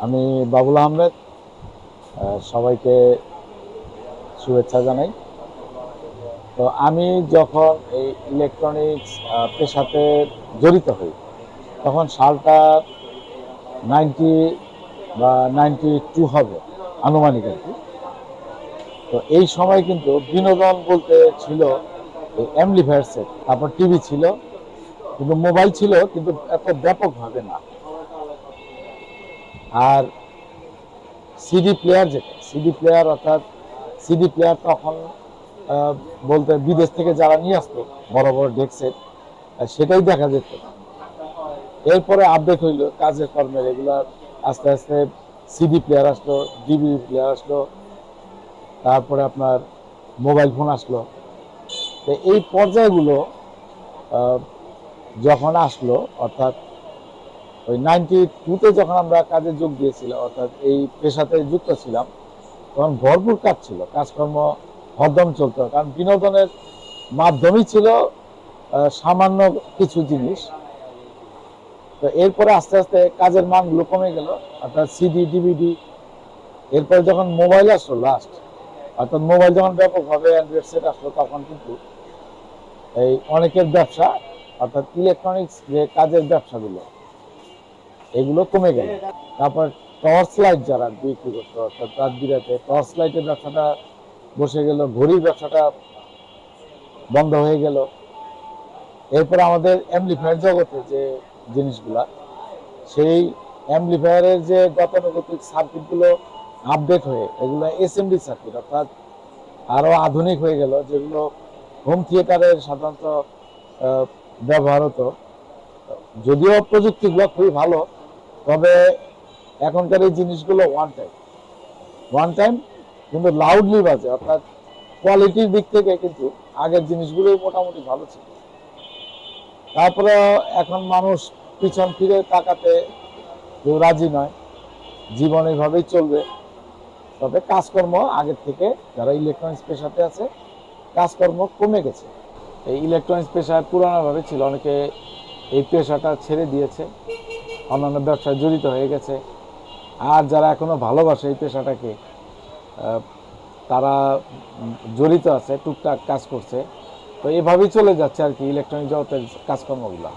আমি বাবুল আহমেদ, সবাইকে শুভেচ্ছা জানাই। তো আমি যখন এই ইলেকট্রনিক্স পেশাতে জড়িত হই, তখন সালটা 90 বা 92 হবে আনুমানিক আর কি। তো এই সময় কিন্তু বিনোদন বলতে ছিল এই অ্যাম্পলিফায়ার সেট, তারপর টিভি ছিল, কিন্তু মোবাইল ছিল, কিন্তু এত ব্যাপকভাবে না। আর সিডি প্লেয়ার, যেটা সিডি প্লেয়ার, অর্থাৎ সিডি প্লেয়ার তখন বলতে বিদেশ থেকে যারা নিয়ে আসতো বড় বড় ডেক সেট, সেটাই দেখা যেত। এরপরে আপডেট হইলো কাজের কর্মের, এগুলার আস্তে আস্তে সিডি প্লেয়ার আসলো, ডিভিডি প্লেয়ার আসলো, তারপরে আপনার মোবাইল ফোন আসলো। তো এই পর্যায়গুলো যখন আসলো, অর্থাৎ ওই 92-তে যখন আমরা কাজে যোগ দিয়েছিলাম, অর্থাৎ এই পেশাতে যুক্ত ছিলাম, তখন ভরপুর কাজ ছিল, কাজকর্ম হরদম চলতো, কারণ বিনোদনের মাধ্যমই ছিল সামান্য কিছু জিনিস। তো এরপরে আস্তে আস্তে কাজের মানগুলো কমে গেল, অর্থাৎ সিডি ডিভিডি। এরপরে যখন মোবাইল আসলো লাস্ট, অর্থাৎ মোবাইল যখন ব্যাপকভাবে অ্যান্ড্রয়েড সেট আসলো, তখন কিন্তু এই অনেকের ব্যবসা, অর্থাৎ ইলেকট্রনিক্স যে কাজের ব্যবসাগুলো, এগুলো কমে গেল। তারপর টর্চ লাইট যারা বিক্রি করতো, অর্থাৎ রাত বিরাতে টর্চ লাইটের ব্যবসাটা বসে গেল, ঘড়ির ব্যবসাটা বন্ধ হয়ে গেল। এরপর আমাদের অ্যাম্পলিফায়ার জগতে যে জিনিসগুলা, সেই অ্যাম্পলিফায়ারের যে গতানুগতিক সার্কিটগুলো আপডেট হয়ে এগুলো এসএমডি সার্কিট, অর্থাৎ আরও আধুনিক হয়ে গেল, যেগুলো হোম থিয়েটারের সাধারণত ব্যবহার হতো। যদিও প্রযুক্তিগুলো খুবই ভালো, তবে এখনকার এই জিনিসগুলো ওয়ান টাইম কিন্তু লাউডলি বাজে, অর্থাৎ কোয়ালিটির দিক থেকে কিন্তু আগের জিনিসগুলোই মোটামুটি ভালো ছিল। তারপরে এখন মানুষ পিছন ফিরে তাকাতে কেউ রাজি নয়, জীবন এইভাবেই চলবে। তবে কাজকর্ম আগের থেকে, যারা ইলেকট্রনিক্স পেশাতে আছে, কাজকর্ম কমে গেছে। এই ইলেকট্রনিক্স পেশা পুরানোভাবে ছিল, অনেকে এই পেশাটা ছেড়ে দিয়েছে, অন্যান্য ব্যবসায় জড়িত হয়ে গেছে। আর যারা এখনো ভালোবাসে এই পেশাটাকে, তারা জড়িত আছে, টুকটাক কাজ করছে। তো এভাবেই চলে যাচ্ছে আর কি ইলেকট্রনিক জগতের কাজকর্মগুলো।